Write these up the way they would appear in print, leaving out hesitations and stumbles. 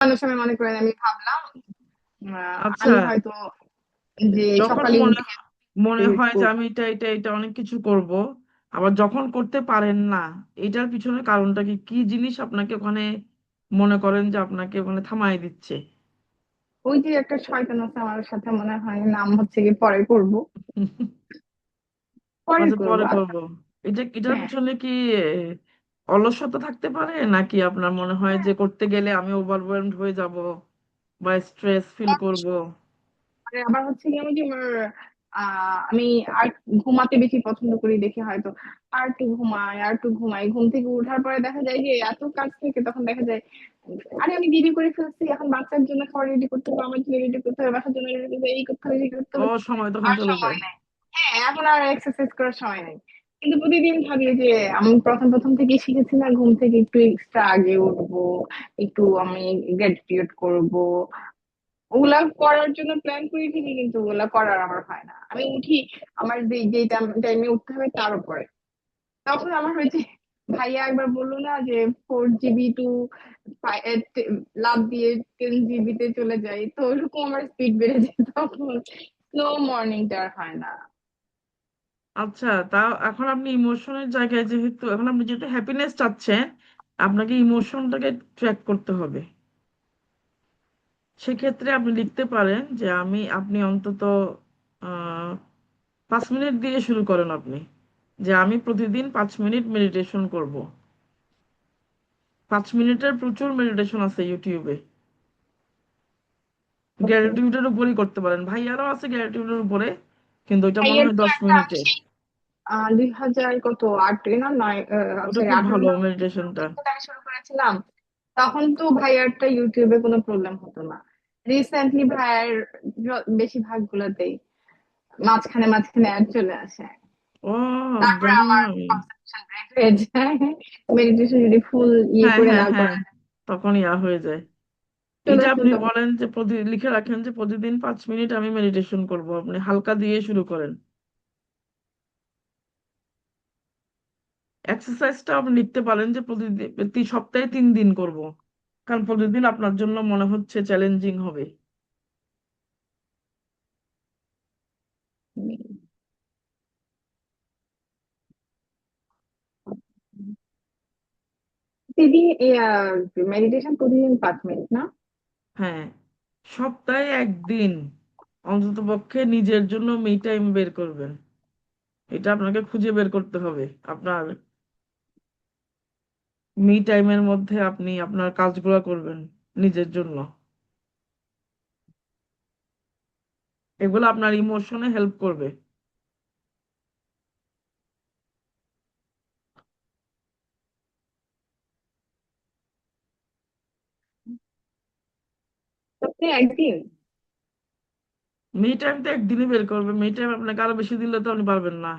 অনেক সময় মনে করেন আমি ভাবলাম আচ্ছা, আমি হয়তো যে যখন সকালে মনে উঠে মনে read হয় যে করবো। আমি এটা অনেক কিছু করব, আবার যখন করতে পারেন না, এটার পিছনে কারণটা কি? কি জিনিস আপনাকে ওখানে মনে করেন যে আপনাকে ওখানে থামায় দিচ্ছে? ওই যে একটা শয়তান আছে আমার সাথে, মনে হয় নাম হচ্ছে কি পরে করব, পরে আচ্ছা, করব পরে আচ্ছা। করব। এটার হ্যাঁ পিছনে কি অলসতা থাকতে পারে, নাকি আপনার মনে হয় যে করতে গেলে আমি ওভারওয়েলমড হয়ে যাব বা স্ট্রেস ফিল করব? মানে আবার হচ্ছে কি, আমি যে আমার আমি আর ঘুমাতে বেশি পছন্দ করি দেখে হয়তো আর একটু ঘুমাই আর একটু ঘুমাই, ঘুম থেকে ওঠার পরে দেখা যায় যে এত কাজ থেকে তখন দেখা যায় আরে আমি দেরি করে ফেলছি, এখন বাচ্চার জন্য খাবার রেডি করতে হবে, আমার জন্য রেডি করতে হবে, বাসার জন্য রেডি করতে হবে, এই করতে হবে সেই করতে ও, হবে, সময় তখন আর চলে সময় যায়। নাই। হ্যাঁ এখন আর এক্সারসাইজ করার সময় নেই। কিন্তু প্রতিদিন ভাবি যে আমি প্রথম প্রথম থেকে শিখেছি না, ঘুম থেকে একটু এক্সট্রা আগে উঠবো, একটু আমি গ্র্যাটিটিউড করব, ওগুলা করার জন্য প্ল্যান করি ঠিকই, কিন্তু ওগুলা করার আমার হয় না। আমি উঠি আমার যে যে টাইমে উঠতে হবে তার উপরে। তখন আমার হয়েছে, ভাইয়া একবার বললো না যে 4 জিবি টু লাভ দিয়ে 10 জিবি তে চলে যায়, তো ওরকম আমার স্পিড বেড়ে যায় তখন স্লো মর্নিংটা আর হয় না। আচ্ছা, তাও এখন আপনি ইমোশনের জায়গায়, যেহেতু এখন আপনি যেহেতু হ্যাপিনেস চাচ্ছেন, আপনাকে ইমোশনটাকে ট্র্যাক করতে হবে। সেক্ষেত্রে আপনি লিখতে পারেন যে আপনি অন্তত 5 মিনিট দিয়ে শুরু করেন আপনি, যে আমি প্রতিদিন 5 মিনিট মেডিটেশন করব। 5 মিনিটের প্রচুর মেডিটেশন আছে ইউটিউবে। ওকে। গ্র্যাটিটিউডের উপরই করতে পারেন, ভাইয়ারও আছে গ্র্যাটিটিউডের উপরে, কিন্তু ওইটা মনে ভাইয়ার হয় তো একটা 10 মিনিটের। 2000 কত 8 না 9, ওটা সরি খুব 18 ভালো না মেডিটেশনটা। 19 থেকে আমি শুরু করেছিলাম। তখন তো ভাইয়ারটা ইউটিউবে কোনো প্রবলেম হতো না। রিসেন্টলি ভাইয়ার বেশিরভাগ গুলোতেই মাঝখানে মাঝখানে অ্যাড চলে আসে। ও, তারপরে যখন আমার কনসেন্ট্রেশন ব্রেক হয়ে যায়, মেডিটেশন যদি ফুল হ্যাঁ, করে হ্যাঁ, না হ্যাঁ, করা যায়, তখন ইয়া হয়ে যায়। চলে এটা আসলে আপনি তখন। বলেন যে লিখে রাখেন যে প্রতিদিন 5 মিনিট আমি মেডিটেশন করব, আপনি হালকা দিয়ে শুরু করেন। এক্সারসাইজটা আপনি লিখতে পারেন যে প্রতিদিন, প্রতি সপ্তাহে 3 দিন করব, কারণ প্রতিদিন আপনার জন্য মনে হচ্ছে চ্যালেঞ্জিং হবে। প্রতিদিন মেডিটেশন প্রতিদিন 5 মিনিট না? হ্যাঁ, সপ্তাহে একদিন অন্তত পক্ষে নিজের জন্য মি টাইম বের করবেন। এটা আপনাকে খুঁজে বের করতে হবে। আপনার মি টাইমের মধ্যে আপনি আপনার কাজগুলো করবেন নিজের জন্য। এগুলো আপনার ইমোশনে হেল্প করবে। সপ্তাহে একদিন? মি টাইম তো একদিনই বের করবে, মি টাইম আপনাকে আরো বেশি দিলে তো আপনি পারবেন না।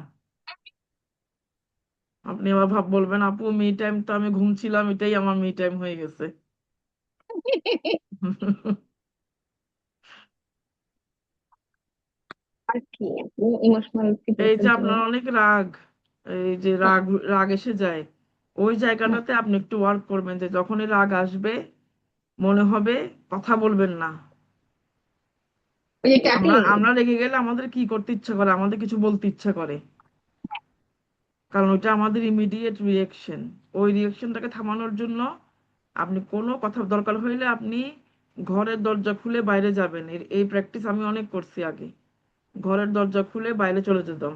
আপনি আবার বলবেন, আপু মি টাইম তো আমি ঘুমছিলাম, এটাই আমার মি টাইম হয়ে গেছে। আর কি আপনি ইমোশনাল এই যে ফিটনেসের জন্য? আপনার অনেক রাগ, এই যে রাগ রাগ এসে যায়, ওই হুম, জায়গাটাতে আপনি একটু ওয়ার্ক করবেন, যে যখনই রাগ আসবে মনে হবে কথা বলবেন না। ওই যে আমরা ট্যাপিং। আমরা রেগে গেলে আমাদের কি করতে ইচ্ছা করে, আমাদের কিছু বলতে ইচ্ছা করে, কারণ ওইটা আমাদের ইমিডিয়েট রিয়েকশন। ওই রিয়েকশনটাকে থামানোর জন্য আপনি কোনো কথা দরকার হইলে আপনি ঘরের দরজা খুলে বাইরে যাবেন। এই প্র্যাকটিস আমি অনেক করছি আগে। ঘরের দরজা খুলে বাইরে চলে যেতাম,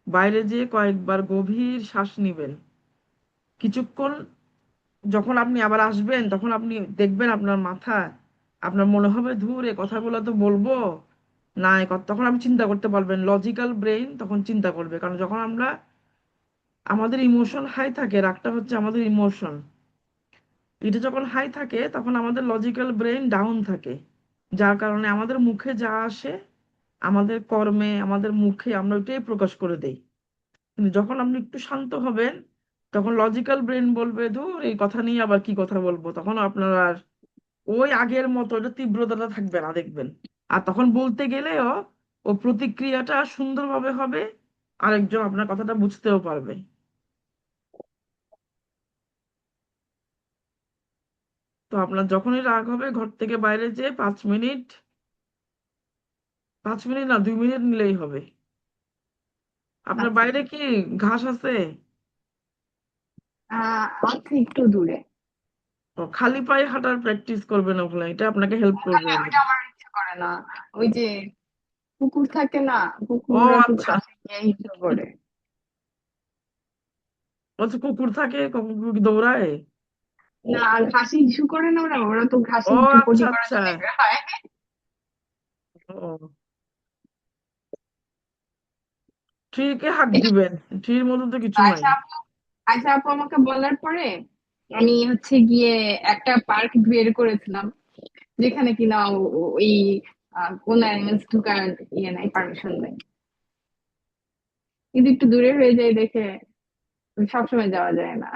বাইরে যেয়ে কয়েকবার গভীর শ্বাস নিবেন কিছুক্ষণ। যখন আপনি আবার আসবেন তখন আপনি দেখবেন আপনার মাথা, আপনার মনে হবে ধুর এ কথাগুলো তো বলবো না, তখন আপনি চিন্তা করতে পারবেন, লজিক্যাল ব্রেইন তখন চিন্তা করবে। কারণ যখন আমাদের ইমোশন হাই থাকে, রাগটা হচ্ছে আমাদের ইমোশন, এটা যখন হাই থাকে তখন আমাদের লজিক্যাল ব্রেইন ডাউন থাকে, যার কারণে আমাদের মুখে যা আসে, আমাদের কর্মে, আমাদের মুখে আমরা ওইটাই প্রকাশ করে দেই। কিন্তু যখন আপনি একটু শান্ত হবেন, তখন লজিক্যাল ব্রেন বলবে ধুর এই কথা নিয়ে আবার কি কথা বলবো, তখন আপনার আর ওই আগের মতো ওটা তীব্রতাটা থাকবে না, দেখবেন। আর তখন বলতে গেলেও ও প্রতিক্রিয়াটা সুন্দরভাবে হবে, আরেকজন আপনার কথাটা বুঝতেও পারবে। পারবে। . তো আপনার যখনই রাগ হবে ঘর থেকে বাইরে যেয়ে 5 মিনিট, 5 মিনিট না 2 মিনিট নিলেই হবে। আপনার আচ্ছা। বাইরে কি ঘাস আছে? আছে একটু দূরে। তো খালি পায়ে হাঁটার প্র্যাকটিস করবেন ওগুলো, এটা আপনাকে হেল্প করবে ওখানে অনেক। ওইটা আমার ইচ্ছে করে না। ওই যে কুকুর থাকে না, ও কুকুররা তো আচ্ছা। ঘাসে গিয়ে ইচ্ছে করে। বলছে কুকুর থাকে, কুকুর কি দৌড়ায়? না, ঘাসে ইস্যু করে না, ওরা ওরা তো ঘাসে ও একটু পটি আচ্ছা করার আচ্ছা। জন্য বের হয়। ও, ট্রিকে হাঁক দিবেন, ট্রির মধ্যে তো কিছু নাই। আয়সা আপু আয়সা আপু আমাকে বলার পরে আমি হচ্ছে গিয়ে একটা পার্ক বের করেছিলাম, যেখানে কিনা ওই কোন অ্যানিমেলস ঢুকার ইয়ে নাই, পারমিশন নাই। কিন্তু একটু দূরে হয়ে যায় দেখে সবসময় যাওয়া যায় না।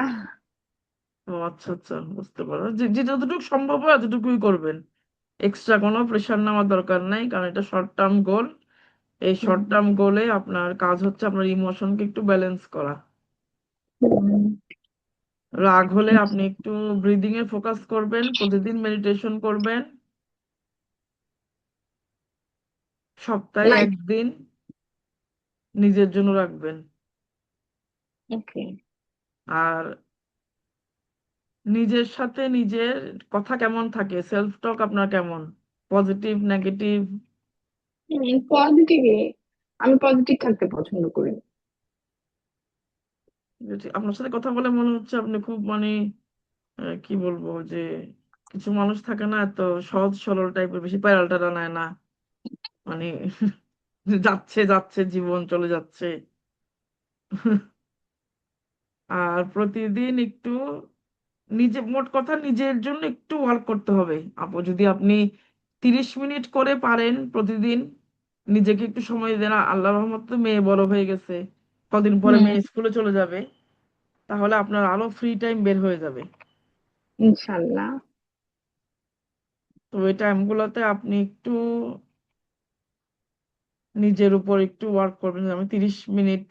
ও আচ্ছা আচ্ছা, বুঝতে পারো যে যতটুকু সম্ভব হয় ততটুকুই করবেন। এক্সট্রা কোনো প্রেশার নেওয়ার দরকার নাই, কারণ এটা শর্ট টার্ম গোল। এই হুম। শর্ট টার্ম গোলে আপনার কাজ হচ্ছে আপনার ইমোশনকে একটু ব্যালেন্স করা। হুম। রাগ হলে আপনি একটু ব্রিদিং এ ফোকাস করবেন, প্রতিদিন মেডিটেশন করবেন, সপ্তাহে লাইক। একদিন নিজের জন্য রাখবেন। ওকে। আর নিজের সাথে নিজের কথা কেমন থাকে, সেলফ টক আপনার কেমন, পজিটিভ নেগেটিভ? পজিটিভ। আমি পজিটিভ থাকতে পছন্দ করি। আপনার সাথে কথা বলে মনে হচ্ছে আপনি খুব মানে কি বলবো যে, কিছু মানুষ থাকে না এত সহজ সরল টাইপের, বেশি প্যারালটা নেয় না, মানে যাচ্ছে যাচ্ছে জীবন চলে যাচ্ছে। আর প্রতিদিন একটু নিজে, মোট কথা নিজের জন্য একটু ওয়ার্ক করতে হবে আপু। যদি আপনি 30 মিনিট করে পারেন প্রতিদিন, নিজেকে একটু সময় দেন। আল্লাহ রহমত তো মেয়ে বড় হয়ে গেছে, কদিন পরে হুম। মেয়ে স্কুলে চলে যাবে, তাহলে আপনার আরো ফ্রি টাইম বের হয়ে যাবে। ইনশাল্লাহ। তো ওই টাইমগুলোতে আপনি একটু নিজের উপর একটু ওয়ার্ক করবেন যে আমি 30 মিনিট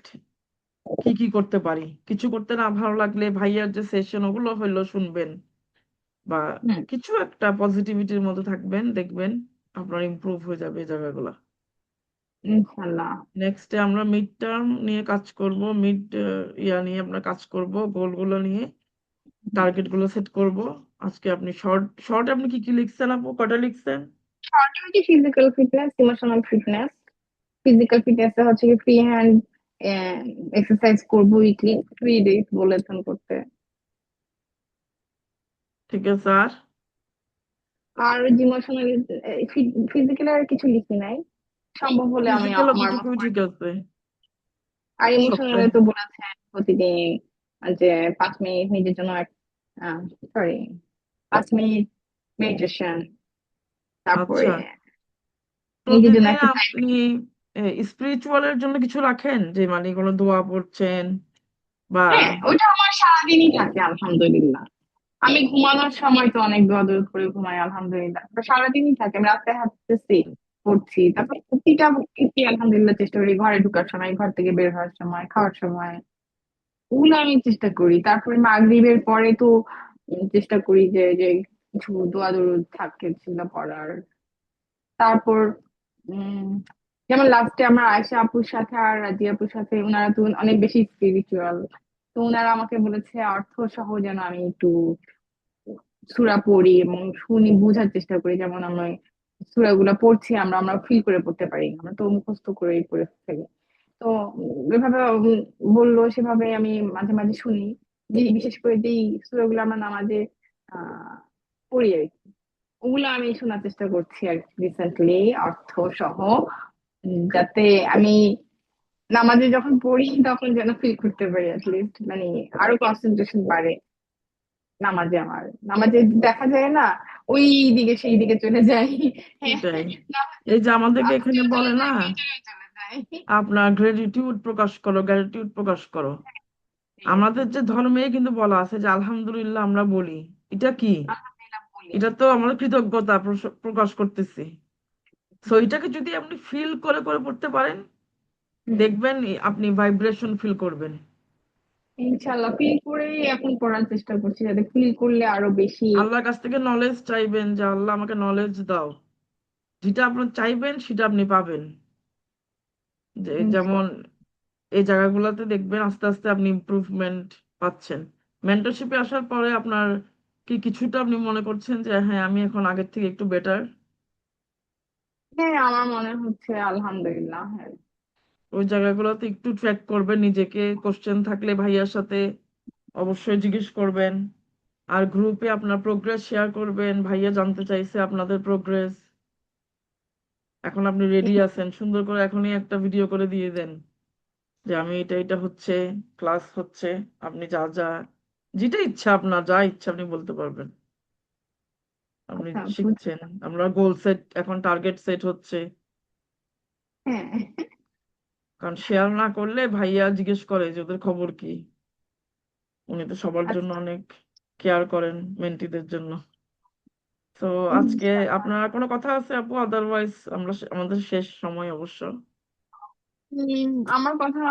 কি কি করতে পারি। কিছু করতে না ভালো লাগলে ভাইয়ার যে সেশন ওগুলো হইলো শুনবেন, বা হুম। কিছু একটা পজিটিভিটির মধ্যে থাকবেন, দেখবেন আপনার ইমপ্রুভ হয়ে যাবে এই জায়গাগুলো। ইনশাল্লাহ। নেক্সটে আমরা মিড টার্ম নিয়ে কাজ করব, মিড ইয়া নিয়ে আমরা কাজ করব, গোলগুলো নিয়ে টার্গেট গুলো সেট করব। আজকে আপনি শর্ট শর্ট আপনি কি কি লিখছেন আপু, কটা লিখছেন? শর্ট হচ্ছে physical fitness, emotional fitness. Physical fitness হচ্ছে কি ফ্রি হ্যান্ড এক্সারসাইজ করবো উইকলি 3 ডেজ বলেছেন করতে। ঠিক আছে। আর আর ইমোশনাল, ফিজিক্যাল আর কিছু লিখি নাই, সম্ভব হলে আমি ফিজিক্যাল আমার মতো অতটুকুই করে ঠিক দেবো। আছে। আর ইমোশনাল সপ্তাহে তো বলেছেন প্রতিদিন যে 5 মিনিট নিজের জন্য, সরি, 5 মিনিট মেডিটেশন, তারপরে আচ্ছা, নিজের জন্য প্রতিদিন একটা টাইম। আপনি স্পিরিচুয়ালের জন্য কিছু রাখেন, যে মানে কোনো দোয়া পড়ছেন বা? হ্যাঁ, ওটা আমার সারাদিনই থাকে আলহামদুলিল্লাহ। আমি ঘুমানোর সময় তো অনেক দোয়া দরুদ করে ঘুমাই আলহামদুলিল্লাহ, তো সারাদিনই থাকে। আমি রাস্তায় হাঁটতেছি, পড়ছি, তারপর প্রতিটা ক্ষেত্রে আলহামদুলিল্লাহ চেষ্টা করি, ঘরে ঢোকার সময়, ঘর থেকে বের হওয়ার সময়, খাওয়ার সময়, ওগুলো আমি চেষ্টা করি। তারপরে মাগরিবের পরে তো চেষ্টা করি যে যে কিছু দোয়া দরুদ থাকে সেগুলো পড়ার। তারপর উম যেমন লাস্টে আমার আয়েশা আপুর সাথে আর রাজিয়া আপুর সাথে, ওনারা তো অনেক বেশি স্পিরিচুয়াল, তো ওনারা আমাকে বলেছে অর্থ সহ যেন আমি একটু সূরা পড়ি এবং শুনি, বোঝার চেষ্টা করি। যেমন আমরা সূরা গুলা পড়ছি, আমরা আমরা ফিল করে পড়তে পারি না, আমরা তো মুখস্থ করেই পড়ে থাকি। তো ওইভাবে বললো, সেভাবে আমি মাঝে মাঝে শুনি। যে বিশেষ করে যেই সূরা গুলো আমরা নামাজে আহ পড়ি আর কি, ওগুলো আমি শোনার চেষ্টা করছি আর কি রিসেন্টলি, অর্থ সহ, যাতে আমি নামাজে যখন পড়ি তখন যেন ফিল করতে পারি লিস্ট, মানে আরো কনসেন্ট্রেশন বাড়ে নামাজে। আমার নামাজে দেখা যায় না, ওই দিকে সেই দিকে চলে যাই। হ্যাঁ, এটাই, নামাজে এই যে আমাদেরকে এখানে আস্তেও বলে চলে না, যায়, ভিতরেও চলে যায়। আপনার গ্রেটিটিউড প্রকাশ করো, গ্র্যাটিটিউড প্রকাশ করো। ঠিক আছে। আমাদের যে ধর্মে কিন্তু বলা আছে যে আলহামদুলিল্লাহ আমরা বলি, এটা কি? আলহামদুলিল্লাহ বলি। এটা তো আমরা কৃতজ্ঞতা প্রকাশ করতেছি। সো এটাকে যদি আপনি ফিল করে করে পড়তে পারেন, হুম। দেখবেন আপনি ভাইব্রেশন ফিল করবেন। ইনশাল্লাহ ফিল করেই এখন পড়ার চেষ্টা করছি, যাতে ফিল করলে আরো বেশি। আল্লাহর কাছ থেকে নলেজ চাইবেন যে আল্লাহ আমাকে নলেজ দাও, যেটা আপনি চাইবেন সেটা আপনি পাবেন। যেমন এই জায়গাগুলোতে দেখবেন আস্তে আস্তে আপনি ইমপ্রুভমেন্ট পাচ্ছেন। মেন্টরশিপে আসার পরে আপনার কি কিছুটা আপনি মনে করছেন যে হ্যাঁ আমি এখন আগের থেকে একটু বেটার? হ্যাঁ, আমার মনে হচ্ছে আলহামদুলিল্লাহ, হ্যাঁ। ওই জায়গাগুলোতে একটু ট্র্যাক করবেন নিজেকে, কোশ্চেন থাকলে ভাইয়ার সাথে অবশ্যই জিজ্ঞেস করবেন। আর গ্রুপে আপনার প্রোগ্রেস শেয়ার করবেন, ভাইয়া জানতে চাইছে আপনাদের প্রোগ্রেস। এখন আপনি রেডি আছেন, সুন্দর করে এখনই একটা ভিডিও করে দিয়ে দেন যে আমি এটা এটা হচ্ছে, ক্লাস হচ্ছে। আপনি যা যা, যেটা ইচ্ছা আপনার, যা ইচ্ছা আপনি বলতে পারবেন। আপনি আচ্ছা, শিখছেন, আমরা গোল সেট, এখন টার্গেট সেট হচ্ছে। হ্যাঁ, কারণ শেয়ার না করলে ভাইয়া জিজ্ঞেস করে যে ওদের খবর কি। উনি তো সবার জন্য আচ্ছা। অনেক কেয়ার করেন মেন্টিদের জন্য। তো আজকে আপনার কোনো কথা আছে আপু? আদারওয়াইজ আমরা আমাদের শেষ সময় অবশ্য। আমার কথা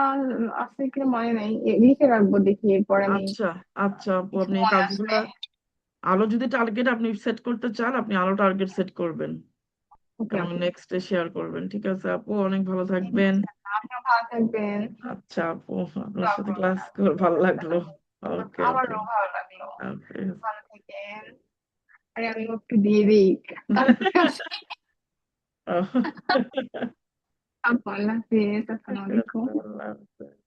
আছে কিনা মনে নাই, লিখে রাখবো, দেখি এরপর আমি আচ্ছা, আচ্ছা আপু, কিছু আপনি এই মনে কাজগুলা, আসলে। আলো যদি টার্গেট আপনি সেট করতে চান, আপনি আলো টার্গেট সেট করবেন, ওকে, আমি ওকে। নেক্সটে শেয়ার করবেন। ঠিক আছে আপু, অনেক ভালো থাকবেন। আপনিও ভালো থাকবেন। আচ্ছা আপু, আপনার দোয়া সাথে করবেন ক্লাস করে ভালো লাগলো। ওকে ওকে, আমারও ভালো লাগলো। হাফেজ। ভালো থাকেন। আরে আমি একটু দিয়ে দিই তারপরে আসি। আপু, আল্লাহ হাফিজ, আসসালামু ঠিক আছে, আলাইকুম। আল্লাহ হাফেজ।